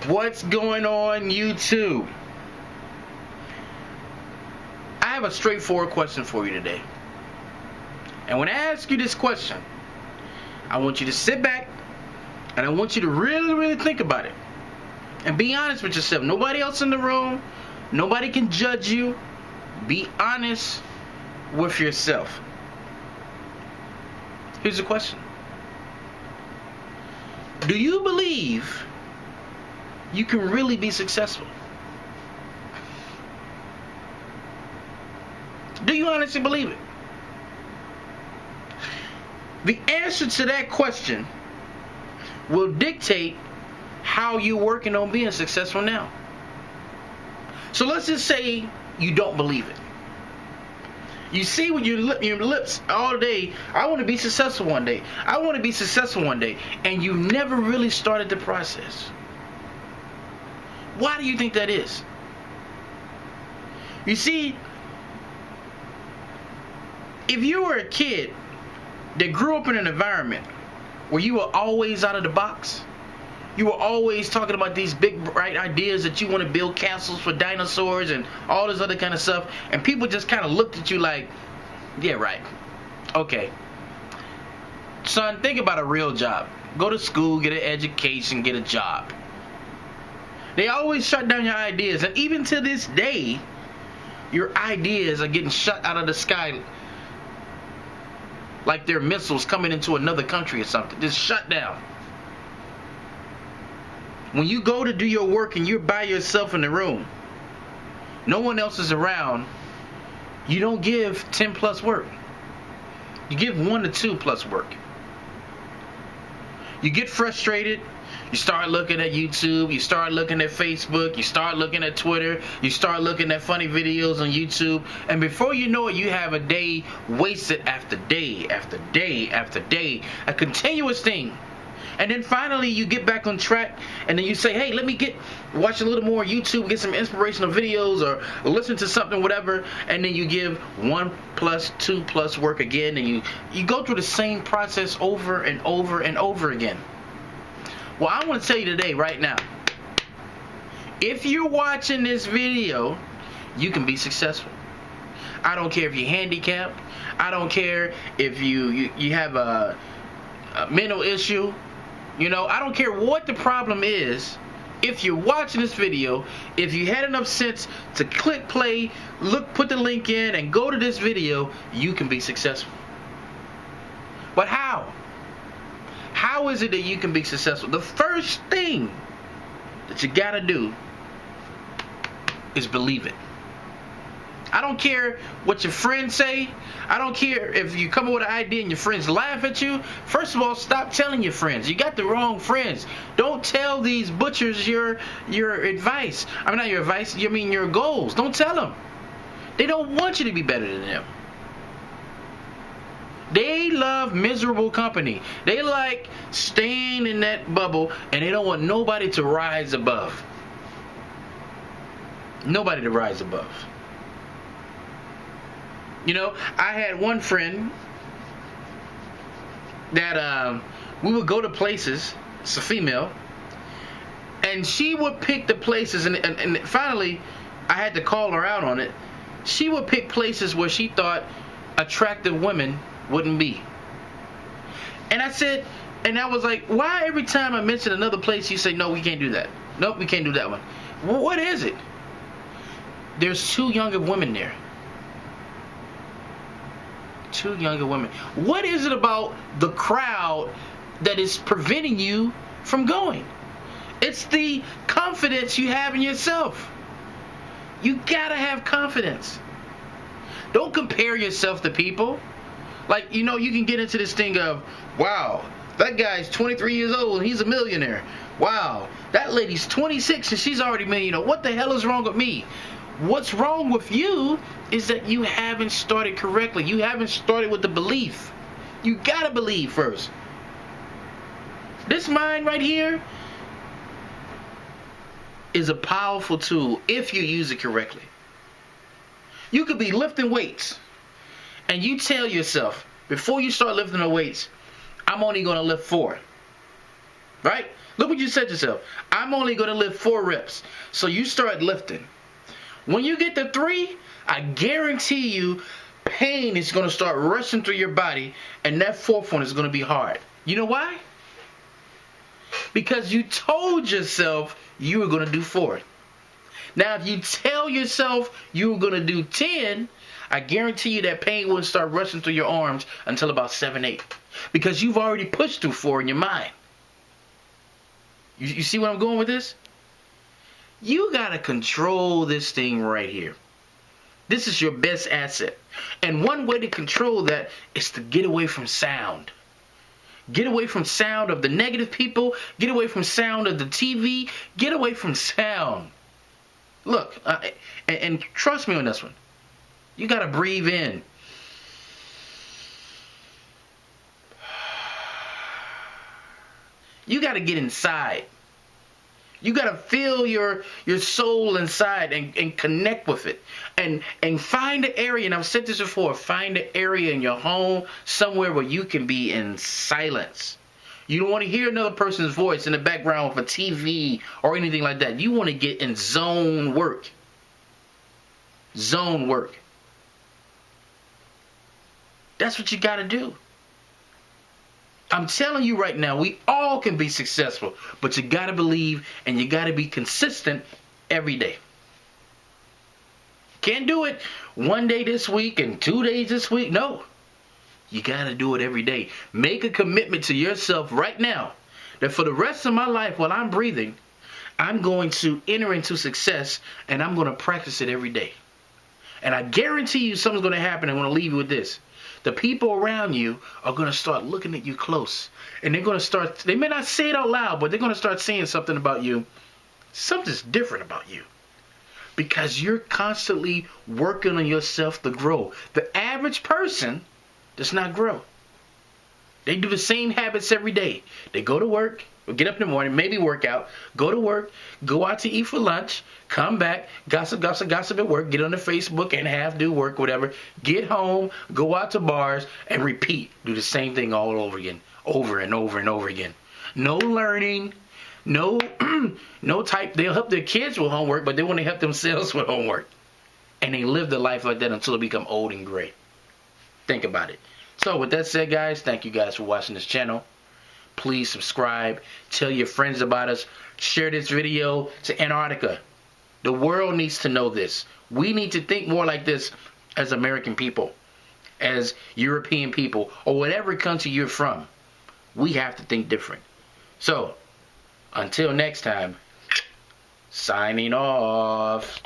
What's going on, YouTube? I have a straightforward question for you today. And when I ask you this question, I want you to sit back and I want you to really think about it. And be honest with yourself. Nobody else in the room. Nobody can judge you. Be honest with yourself. Here's the question. Do you believe you can really be successful? Do you honestly believe it? The answer to that question will dictate how you're working on being successful now. So let's just say you don't believe it. You see with your lips all day, I want to be successful one day. I want to be successful one day. And you never really started the process. Why do you think that is? You see, if you were a kid that grew up in an environment where you were always out of the box, you were always talking about these big bright ideas that you want to build castles for dinosaurs and all this other kind of stuff, and people just kind of looked at you like, yeah, right, okay, son, think about a real job. Go to school, get an education, get a job. They always shut down your ideas, and even to this day, your ideas are getting shut out of the sky like they're missiles coming into another country or something. Just shut down. When you go to do your work and you're by yourself in the room, no one else is around, you don't give 10 plus work. You give 1 to 2 plus work. You get frustrated. You start looking at YouTube, you start looking at Facebook, you start looking at Twitter, you start looking at funny videos on YouTube, and before you know it, you have a day wasted after day after day after day, a continuous thing. And then finally you get back on track, and then you say, hey, let me watch a little more YouTube, get some inspirational videos, or listen to something, whatever, and then you give 1 plus 2 plus work again, and you go through the same process over and over and over again. Well, I want to tell you today, right now, if you're watching this video, you can be successful. I don't care if you're handicapped. I don't care if you have a mental issue. You know, I don't care what the problem is. If you're watching this video, if you had enough sense to click play, put the link in, and go to this video, you can be successful. But how? How is it that you can be successful? The first thing that you gotta do is believe it. I don't care what your friends say. I don't care if you come up with an idea and your friends laugh at you. First of all, stop telling your friends. You got the wrong friends. Don't tell these butchers your advice. I mean, not your advice, you mean your goals. Don't tell them. They don't want you to be better than them. They love miserable company. They like staying in that bubble, and they don't want nobody to rise above. Nobody to rise above. You know, I had one friend that we would go to places, it's a female, and she would pick the places, and finally I had to call her out on it. She would pick places where she thought attractive women wouldn't be. And I said, and I was like, why every time I mention another place you say, no, we can't do that. Nope, we can't do that one. Well, what is it? There's 2 younger women there. 2 younger women. What is it about the crowd that is preventing you from going? It's the confidence you have in yourself. You gotta have confidence. Don't compare yourself to people. Like, you know, you can get into this thing of, wow, that guy's 23 years old and he's a millionaire. Wow, that lady's 26 and she's already a millionaire. What the hell is wrong with me? What's wrong with you is that you haven't started correctly. You haven't started with the belief. You gotta believe first. This mind right here is a powerful tool if you use it correctly. You could be lifting weights, and you tell yourself, before you start lifting the weights, I'm only going to lift 4. Right? Look what you said to yourself. I'm only going to lift 4 reps. So you start lifting. When you get to 3, I guarantee you pain is going to start rushing through your body, and that 4th one is going to be hard. You know why? Because you told yourself you were going to do 4. Now, if you tell yourself you were going to do 10, I guarantee you that pain wouldn't start rushing through your arms until about 7, 8. Because you've already pushed through 4 in your mind. You see where I'm going with this? You got to control this thing right here. This is your best asset. And one way to control that is to get away from sound. Get away from sound of the negative people. Get away from sound of the TV. Get away from sound. Look, and trust me on this one. You got to breathe in. You got to get inside. You got to feel your soul inside and connect with it. And find an area, and I've said this before, find an area in your home, somewhere where you can be in silence. You don't want to hear another person's voice in the background of a TV or anything like that. You want to get in zone work. Zone work. That's what you got to do. I'm telling you right now, we all can be successful, but you got to believe and you got to be consistent every day. Can't do it one day this week and 2 days this week. No. You got to do it every day. Make a commitment to yourself right now that for the rest of my life while I'm breathing, I'm going to enter into success and I'm going to practice it every day. And I guarantee you something's going to happen. I'm going to leave you with this. The people around you are going to start looking at you close. And they're going to start, they may not say it out loud, but they're going to start saying something about you. Something's different about you. Because you're constantly working on yourself to grow. The average person does not grow. They do the same habits every day. They go to work, get up in the morning, maybe work out, go to work, go out to eat for lunch, come back, gossip at work, get on the Facebook and do work, whatever. Get home, go out to bars, and repeat. Do the same thing all over again, over and over and over again. No learning, no type. They'll help their kids with homework, but they want to help themselves with homework. And they live their life like that until they become old and gray. Think about it. So with that said, guys, thank you guys for watching this channel. Please subscribe. Tell your friends about us. Share this video to Antarctica. The world needs to know this. We need to think more like this as American people, as European people, or whatever country you're from. We have to think different. So, until next time, signing off.